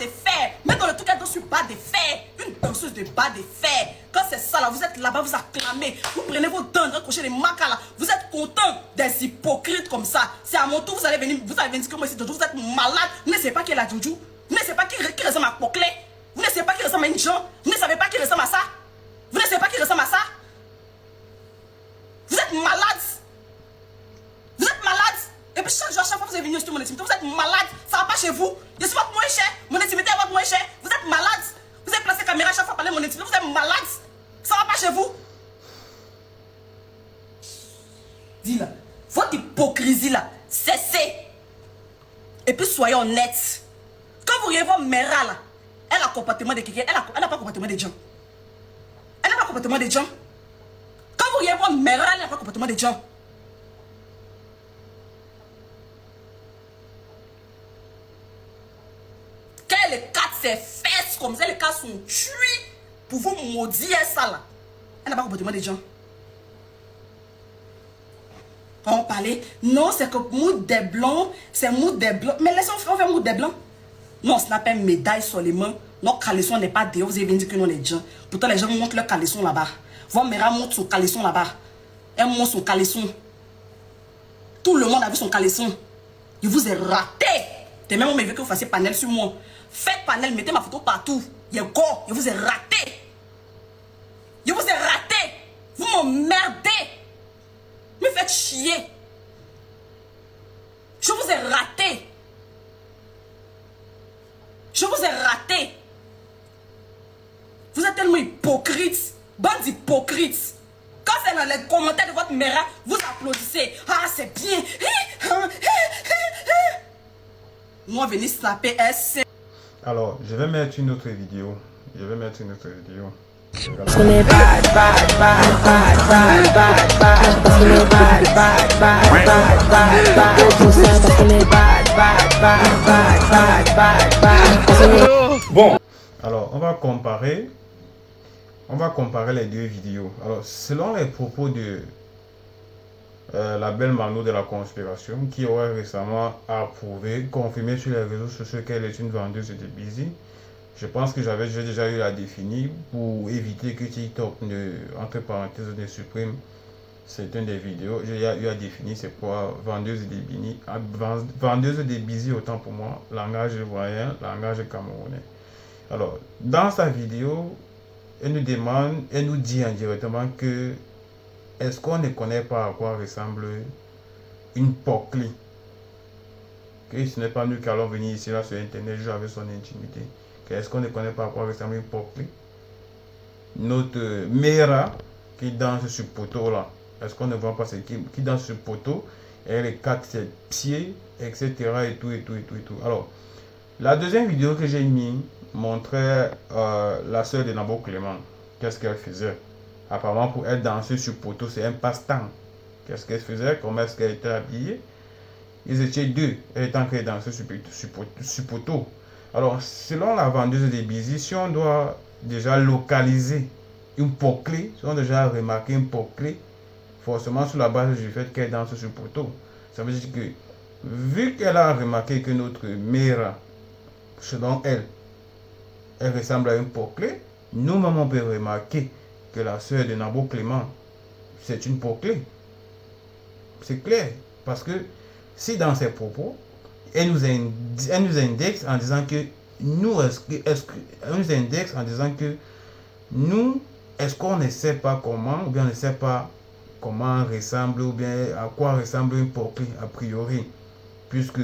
de fer. Mais dans le truc, elle danse sur bas de fer. Une danseuse de bas de fer. Quand c'est ça là, vous êtes là-bas, vous acclamez. Vous prenez vos dents, vous accrochez les macas là. Vous êtes content des hypocrites comme ça. C'est à mon tour, vous allez venir dire que moi c'est Jojo, vous êtes malade. Vous ne savez pas qui est la Jojo. Vous ne savez pas qui ressemble à Poclé. Vous ne savez pas qui ressemble à une Jean. Vous ne savez pas qui ressemble à ça. Vous ne savez pas qui ressemble à ça. Vous êtes malade. Vous êtes malade. Et puis chaque jour, chaque fois que vous êtes venu sur mon intimité, vous êtes malade. Ça va pas chez vous. Je suis votre moins cher. Mon intimité est votre moins cher. Vous êtes malade. Vous avez placé caméra chaque fois pour parler de mon intimité. Vous êtes malade. Ça va pas chez vous. Dis-là. Votre hypocrisie là, cessez. Et puis soyez honnête. Quand vous voyez votre mère là, elle a le comportement de quelqu'un. Elle n'a pas le comportement des gens. Elle n'a pas le comportement des gens. Quand vous voyez votre mère là, elle n'a pas le comportement des gens. Qu'elle écarte ses fesses comme ça, les cas sont tués pour vous maudire ça là. Elle n'a pas le comportement des gens. Quand on parlait, non, c'est que mood des blancs, c'est mood des blancs. Mais laissons faire mood des blancs. Non, ce n'a pas une médaille sur les mains. Notre caleçon n'est pas dehors. Vous avez bien dit que nous, les gens. Pourtant, les gens montrent leur caleçon là-bas. Votre mère montre son caleçon là-bas. Elle montre son caleçon. Tout le monde a vu son caleçon. Je vous ai raté. T'es même vu que vous fassiez panel sur moi. Faites panel, mettez ma photo partout. Je vous ai raté. Je vous ai raté. Vous m'emmerdez. Me faites chier. Je vous ai raté. Je vous ai raté. Vous êtes tellement hypocrite. Bande d'hypocrites. Quand c'est dans les commentaires de votre mère, vous applaudissez. Ah, c'est bien. Moi, venez slapper SC. Alors, je vais mettre une autre vidéo. Parce qu'on est bad, bad, bad, bad, bad, bad, bad. Parce qu'on est bad, bad, bad, bad, bad, bad. Tout ça parce qu'on est bad, bad, bad, bad, bad, bad, bad. Bon, alors on va comparer les deux vidéos. Alors, selon les propos de la belle Mano de la conspiration, qui aurait récemment approuvé, confirmé sur les réseaux sociaux qu'elle est une vendeuse de busy. Je pense que j'ai déjà eu à définir pour éviter que TikTok entre parenthèses, ne supprime certaines des vidéos. J'ai eu à définir c'est quoi vendeuse de busy, autant pour moi, langage ivoirien, langage camerounais. Alors, dans sa vidéo, elle nous dit indirectement que est-ce qu'on ne connaît pas à quoi ressemble une pocli? Que ce n'est pas nous qui allons venir ici là sur internet jouer avec son intimité. Est-ce qu'on ne connaît pas à quoi ressemble une pocli? Notre Mera qui danse sur poteau là. Est-ce qu'on ne voit pas ce qui danse sur poteau? Elle écarte ses pieds, etc. et tout. Alors, la deuxième vidéo que j'ai mis montrait la soeur de Nabo Clément. Qu'est-ce qu'elle faisait? Apparemment, pour elle danser sur poteau, c'est un passe-temps. Qu'est-ce qu'elle faisait? Comment est-ce qu'elle était habillée? Ils étaient deux. Elle était en train de danser sur poteau. Alors, selon la vendeuse des busy, si on doit déjà localiser une poclée, si on doit déjà remarquer une poclée, forcément sur la base du fait qu'elle danse sur poteau, ça veut dire que, vu qu'elle a remarqué que notre mère, selon elle ressemble à une poclée, nous-mêmes on peut remarquer que la sœur de Nabo Clément, c'est une poclée. C'est clair, parce que si dans ses propos, elle nous indexe en disant que nous, est-ce qu'on ne sait pas comment, ou bien on ne sait pas comment ressemble, ou bien à quoi ressemble une poclée a priori, puisque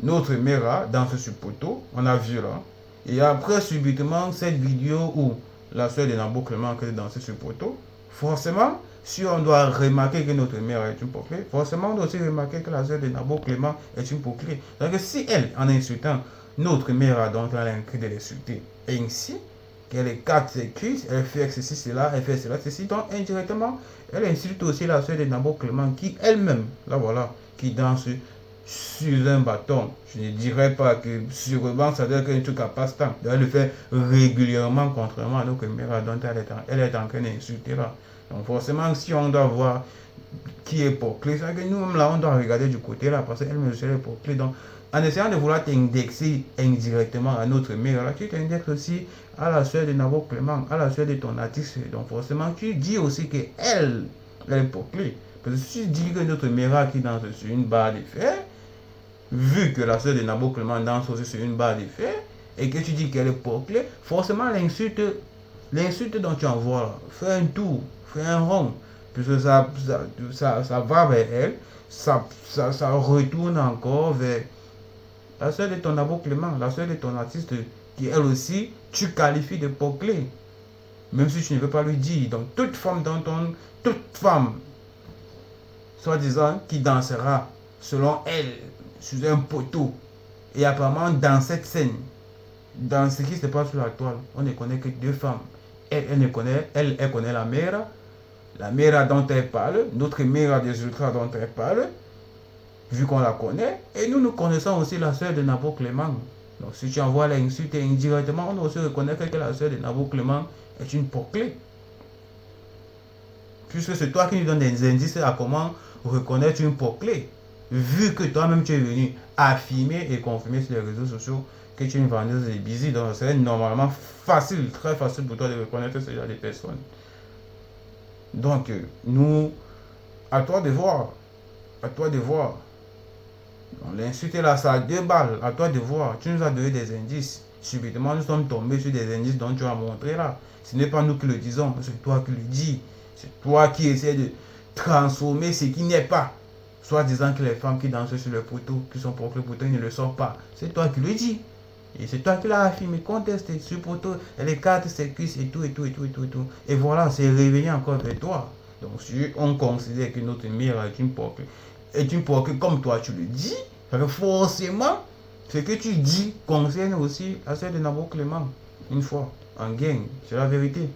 notre mère danse sur poteau, on a vu là, et après subitement cette vidéo où la soeur de Nabo Clément a dansé sur poteau, forcément, si on doit remarquer que notre mère est une poclée, forcément on doit aussi remarquer que la soeur de Nabo Clément est une poclée. Donc si elle, en insultant notre mère, donc elle a un cri de l'insulter, et ainsi, qu'elle écarte ses cuisses, elle fait ceci, cela, elle fait cela, ceci, donc indirectement, elle insulte aussi la soeur de Nabo Clément, qui elle-même, là voilà, qui danse sur un bâton. Je ne dirais pas que sûrement ça doit être un truc à passe-temps. Elle le fait régulièrement, contrairement à notre mère, dont elle est en train d'insulter là. Donc forcément, si on doit voir qui est poclé, c'est que nous-mêmes là, on doit regarder du côté là, parce qu'elle me est poclée. Donc en essayant de vouloir t'indexer indirectement à notre mère, là, tu t'indexes aussi à la soeur de Nabot Clément, à la soeur de ton artiste. Donc forcément, tu dis aussi qu'elle est proclée. Parce que si tu dis que notre mère qui danse sur une barre de fer, vu que la soeur de Nabot Clément danse aussi sur une barre de fer, et que tu dis qu'elle est proclée, forcément l'insulte dont tu envoies là, fais un tour, fais un rond, puisque ça va vers elle, ça retourne encore vers la soeur de ton Nabot Clément, la soeur de ton artiste, qui elle aussi, tu qualifies de proclée, même si tu ne veux pas lui dire. Donc toute femme, soi-disant, qui dansera selon elle sur un poteau, et apparemment dans cette scène, dans ce qui se passe sur la toile, on ne connaît que deux femmes. Elle connaît la mère dont elle parle, notre mère des ultras dont elle parle, vu qu'on la connaît, et nous connaissons aussi la soeur de Nabot Clément. Donc si tu envoies l'insulte indirectement, on aussi reconnaît que la soeur de Nabot Clément est une proclée. Puisque c'est toi qui nous donnes des indices à comment reconnaître une proclée. Vu que toi-même tu es venu affirmer et confirmer sur les réseaux sociaux que tu es une vendeuse de busy, donc c'est normalement facile, très facile pour toi de reconnaître ce genre de personnes. Donc, à toi de voir. L'insulte là, ça a 2 balles, à toi de voir. Tu nous as donné des indices. Subitement, nous sommes tombés sur des indices dont tu as montré là. Ce n'est pas nous qui le disons, c'est toi qui le dis. C'est toi qui essaies de transformer ce qui n'est pas. Soit disant que les femmes qui dansent sur le poteau, qui sont proclées poteau, ils ne le sont pas. C'est toi qui le dis. Et c'est toi qui l'as affirmé, contesté sur poteau, elle écarte ses cuisses et tout. Et voilà, c'est réveillé encore vers toi. Donc si on considère que notre mère est une proclée comme toi tu le dis, forcément, ce que tu dis concerne aussi à celle de Nabot Clément. Une fois, en gang, c'est la vérité.